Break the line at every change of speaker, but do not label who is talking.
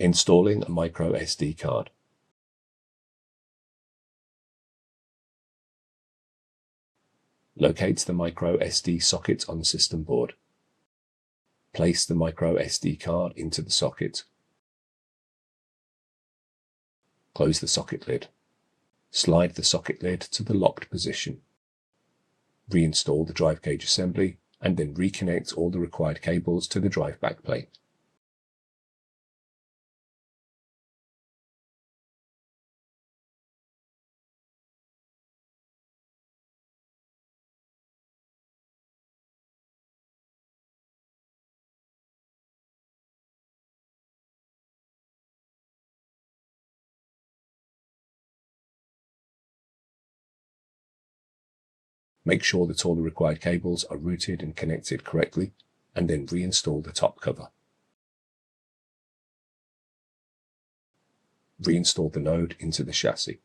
Installing a micro SD card. Locate the micro SD socket on the system board. Place the micro SD card into the socket. Close the socket lid. Slide the socket lid to the locked position. Reinstall the drive cage assembly and then reconnect all the required cables to the drive backplate. Make sure that all the required cables are routed and connected correctly, and then reinstall the top cover. Reinstall the node into the chassis.